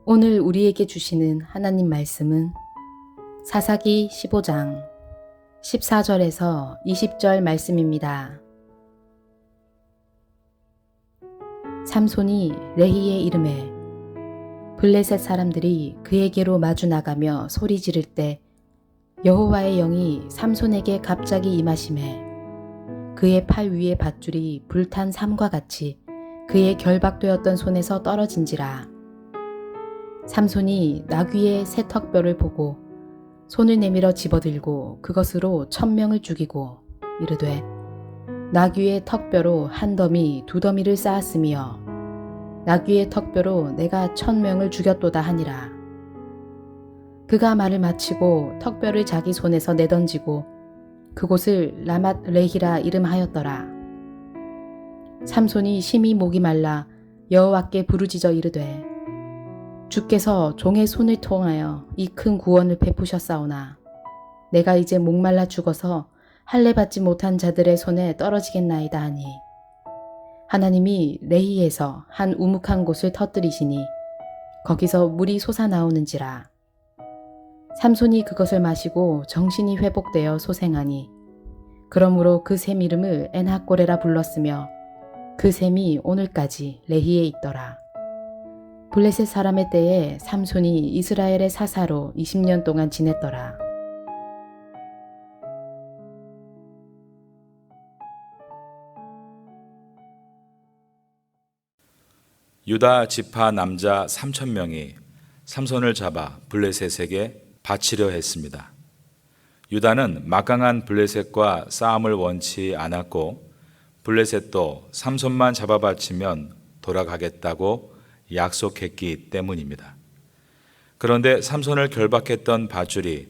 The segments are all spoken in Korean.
오늘 우리에게 주시는 하나님 말씀은 사사기 15장 14절에서 20절 말씀입니다. 삼손이 레히의 이름에 블레셋 사람들이 그에게로 마주 나가며 소리 지를 때 여호와의 영이 삼손에게 갑자기 임하시매 그의 팔 위의 밧줄이 불탄 삼과 같이 그의 결박되었던 손에서 떨어진지라. 삼손이 나귀의 새 턱뼈를 보고 손을 내밀어 집어들고 그것으로 1000명을 죽이고 이르되 나귀의 턱뼈로 한 더미 두 더미를 쌓았으며 나귀의 턱뼈로 내가 1000명을 죽였도다 하니라. 그가 말을 마치고 턱뼈를 자기 손에서 내던지고 그곳을 라맛 레히라 이름하였더라. 삼손이 심히 목이 말라 여호와께 부르짖어 이르되 주께서 종의 손을 통하여 이 큰 구원을 베푸셨사오나 내가 이제 목말라 죽어서 할례 받지 못한 자들의 손에 떨어지겠나이다 하니 하나님이 레히에서 한 우묵한 곳을 터뜨리시니 거기서 물이 솟아나오는지라. 삼손이 그것을 마시고 정신이 회복되어 소생하니 그러므로 그 샘 이름을 엔하꼬레라 불렀으며 그 샘이 오늘까지 레히에 있더라. 블레셋 사람의 때에 삼손이 이스라엘의 사사로 20년 동안 지냈더라. 유다 지파 남자 3,000명이 삼손을 잡아 블레셋에게 바치려 했습니다. 유다는 막강한 블레셋과 싸움을 원치 않았고 블레셋도 삼손만 잡아 바치면 돌아가겠다고 약속했기 때문입니다. 그런데 삼손을 결박했던 밧줄이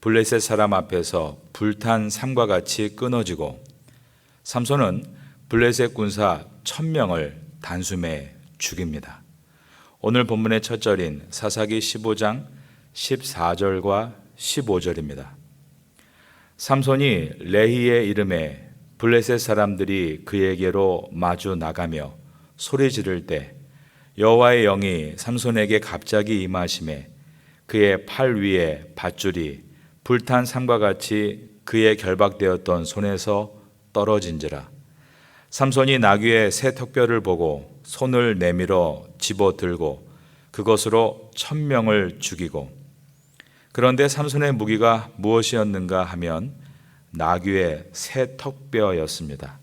블레셋 사람 앞에서 불탄 삼과 같이 끊어지고 삼손은 블레셋 군사 1000명을 단숨에 죽입니다. 오늘 본문의 첫 절인 사사기 15장 14절과 15절입니다. 삼손이 레히의 이름에 블레셋 사람들이 그에게로 마주 나가며 소리 지를 때 여호와의 영이 삼손에게 갑자기 임하심에 그의 팔 위에 밧줄이 불탄 삼과 같이 그의 결박되었던 손에서 떨어진지라. 삼손이 나귀의 새 턱뼈를 보고 손을 내밀어 집어들고 그것으로 1000명을 죽이고. 그런데 삼손의 무기가 무엇이었는가 하면 나귀의 새 턱뼈였습니다.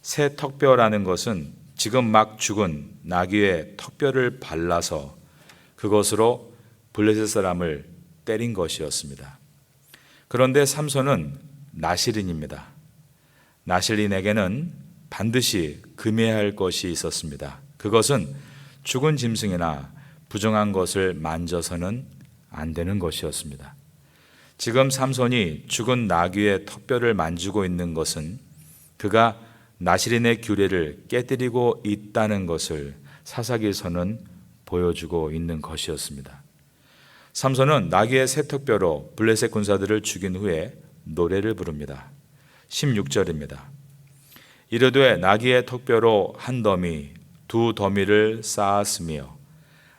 새 턱뼈라는 것은 지금 막 죽은 나귀의 턱뼈를 발라서 그것으로 블레셋 사람을 때린 것이었습니다. 그런데 삼손은 나실인입니다. 나실인에게는 반드시 금해야 할 것이 있었습니다. 그것은 죽은 짐승이나 부정한 것을 만져서는 안 되는 것이었습니다. 지금 삼손이 죽은 나귀의 턱뼈를 만지고 있는 것은 그가 나실인의 규례를 깨뜨리고 있다는 것을 사사기에서는 보여주고 있는 것이었습니다. 삼손은 나귀의 새 턱뼈로 블레셋 군사들을 죽인 후에 노래를 부릅니다. 16절입니다. 이르되 나귀의 턱뼈로 한 더미 두 더미를 쌓았으며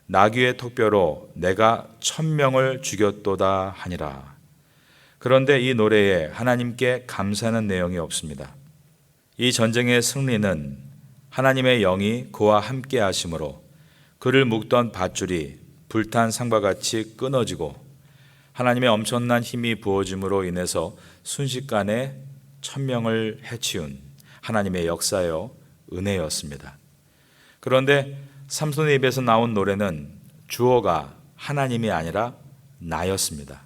나귀의 턱뼈로 내가 1000명을 죽였도다 하니라. 그런데 이 노래에 하나님께 감사하는 내용이 없습니다. 이 전쟁의 승리는 하나님의 영이 그와 함께 하심으로 그를 묶던 밧줄이 불탄 상과 같이 끊어지고 하나님의 엄청난 힘이 부어짐으로 인해서 순식간에 1000명을 해치운 하나님의 역사요 은혜였습니다. 그런데 삼손의 입에서 나온 노래는 주어가 하나님이 아니라 나였습니다.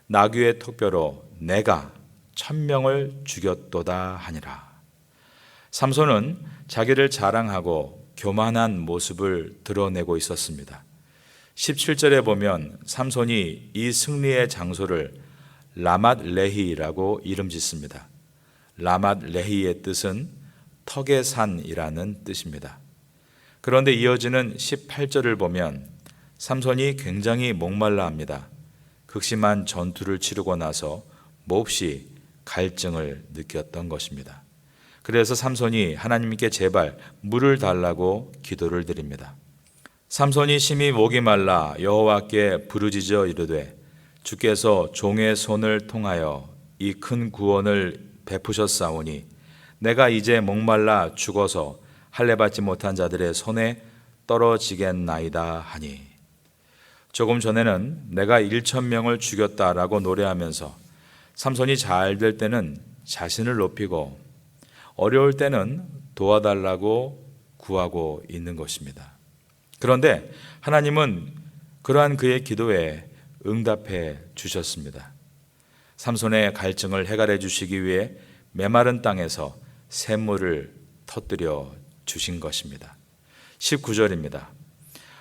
나귀의 턱뼈로 내가 1000명을 죽였도다 하니라. 삼손은 자기를 자랑하고 교만한 모습을 드러내고 있었습니다. 17절에 보면 삼손이 이 승리의 장소를 라맛 레히라고 이름 짓습니다. 라맛 레히의 뜻은 턱의 산이라는 뜻입니다. 그런데 이어지는 18절을 보면 삼손이 굉장히 목말라 합니다. 극심한 전투를 치르고 나서 몹시 갈증을 느꼈던 것입니다. 그래서 삼손이 하나님께 제발 물을 달라고 기도를 드립니다. 삼손이 심히 목이 말라 여호와께 부르짖어 이르되 주께서 종의 손을 통하여 이 큰 구원을 베푸셨사오니 내가 이제 목말라 죽어서 할례 받지 못한 자들의 손에 떨어지겠나이다 하니, 조금 전에는 내가 1,000명을 죽였다라고 노래하면서 삼손이 잘 될 때는 자신을 높이고 어려울 때는 도와달라고 구하고 있는 것입니다. 그런데 하나님은 그러한 그의 기도에 응답해 주셨습니다. 삼손의 갈증을 해결해 주시기 위해 메마른 땅에서 샘물을 터뜨려 주신 것입니다. 19절입니다.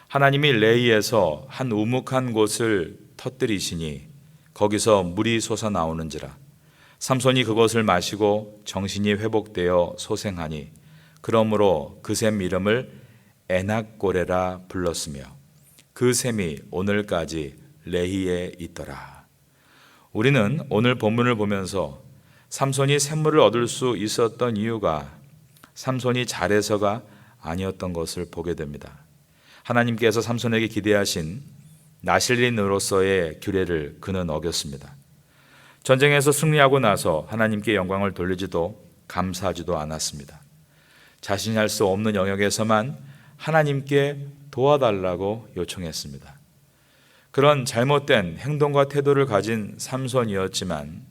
하나님이 레이에서 한 우묵한 곳을 터뜨리시니 거기서 물이 솟아나오는지라. 삼손이 그것을 마시고 정신이 회복되어 소생하니 그러므로 그 샘 이름을 에낙고레라 불렀으며 그 샘이 오늘까지 레히에 있더라. 우리는 오늘 본문을 보면서 삼손이 샘물을 얻을 수 있었던 이유가 삼손이 잘해서가 아니었던 것을 보게 됩니다. 하나님께서 삼손에게 기대하신 나실린으로서의 규례를 그는 어겼습니다. 전쟁에서 승리하고 나서 하나님께 영광을 돌리지도 감사하지도 않았습니다. 자신이 할 수 없는 영역에서만 하나님께 도와달라고 요청했습니다. 그런 잘못된 행동과 태도를 가진 삼손이었지만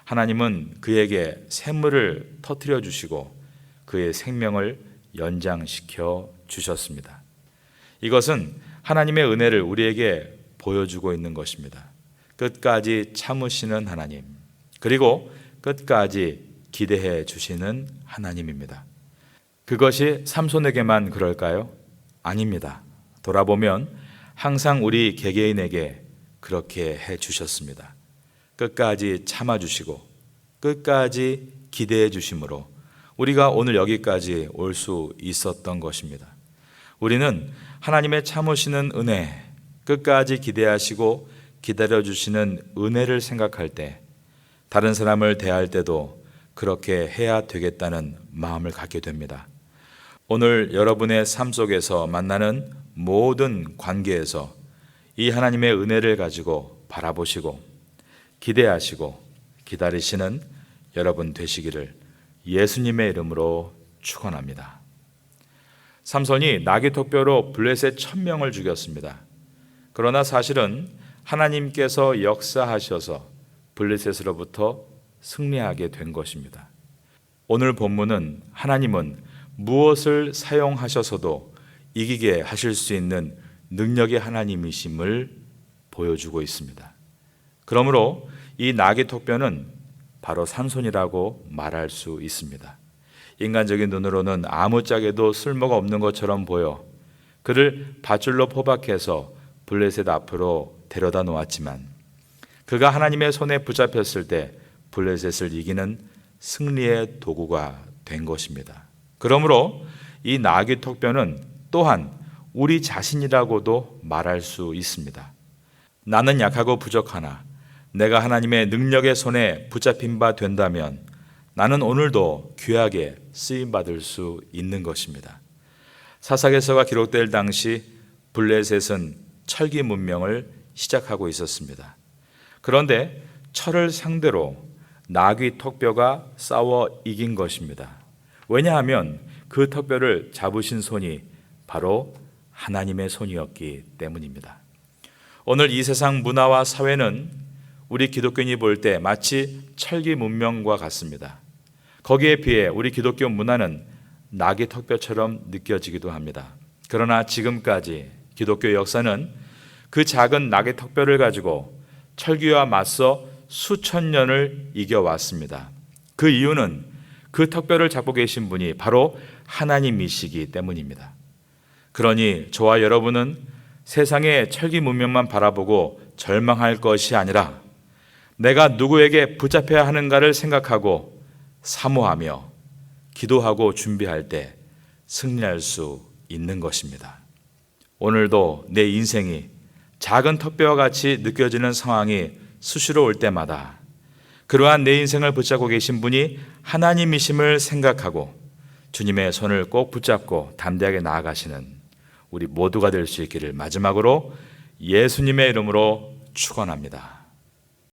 하나님은 그에게 샘물을 터뜨려 주시고 그의 생명을 연장시켜 주셨습니다. 이것은 하나님의 은혜를 우리에게 보여주고 있는 것입니다. 끝까지 참으시는 하나님, 그리고 끝까지 기대해 주시는 하나님입니다. 그것이 삼손에게만 그럴까요? 아닙니다. 돌아보면 항상 우리 개개인에게 그렇게 해 주셨습니다. 끝까지 참아주시고 끝까지 기대해 주심으로 우리가 오늘 여기까지 올 수 있었던 것입니다. 우리는 하나님의 참으시는 은혜, 끝까지 기대하시고 기다려주시는 은혜를 생각할 때 다른 사람을 대할 때도 그렇게 해야 되겠다는 마음을 갖게 됩니다. 오늘 여러분의 삶 속에서 만나는 모든 관계에서 이 하나님의 은혜를 가지고 바라보시고 기대하시고 기다리시는 여러분 되시기를 예수님의 이름으로 축원합니다. 삼손이 나귀톡뼈로 블레셋 1,000명을 죽였습니다. 그러나 사실은 하나님께서 역사하셔서 블레셋으로부터 승리하게 된 것입니다. 오늘 본문은 하나님은 무엇을 사용하셔서도 이기게 하실 수 있는 능력의 하나님이심을 보여주고 있습니다. 그러므로 이 나귀톡뼈는 바로 삼손이라고 말할 수 있습니다. 인간적인 눈으로는 아무짝에도 쓸모가 없는 것처럼 보여 그를 밧줄로 포박해서 블레셋 앞으로 데려다 놓았지만 그가 하나님의 손에 붙잡혔을 때 블레셋을 이기는 승리의 도구가 된 것입니다. 그러므로 이 나귀톡뼈는 또한 우리 자신이라고도 말할 수 있습니다. 나는 약하고 부족하나 내가 하나님의 능력의 손에 붙잡힌 바 된다면 나는 오늘도 귀하게 쓰임받을 수 있는 것입니다. 사사기서가 기록될 당시 블레셋은 철기 문명을 시작하고 있었습니다. 그런데 철을 상대로 나귀 턱뼈가 싸워 이긴 것입니다. 왜냐하면 그 턱뼈를 잡으신 손이 바로 하나님의 손이었기 때문입니다. 오늘 이 세상 문화와 사회는 우리 기독교인이 볼 때 마치 철기 문명과 같습니다. 거기에 비해 우리 기독교 문화는 나귀 턱뼈처럼 느껴지기도 합니다. 그러나 지금까지 기독교 역사는 그 작은 나귀 턱뼈를 가지고 철기와 맞서 수천 년을 이겨왔습니다. 그 이유는 그 턱뼈를 잡고 계신 분이 바로 하나님이시기 때문입니다. 그러니 저와 여러분은 세상의 철기 문명만 바라보고 절망할 것이 아니라 내가 누구에게 붙잡혀야 하는가를 생각하고 사모하며 기도하고 준비할 때 승리할 수 있는 것입니다. 오늘도 내 인생이 작은 턱뼈와 같이 느껴지는 상황이 수시로 올 때마다 그러한 내 인생을 붙잡고 계신 분이 하나님이심을 생각하고 주님의 손을 꼭 붙잡고 담대하게 나아가시는 우리 모두가 될 수 있기를 마지막으로 예수님의 이름으로 축원합니다.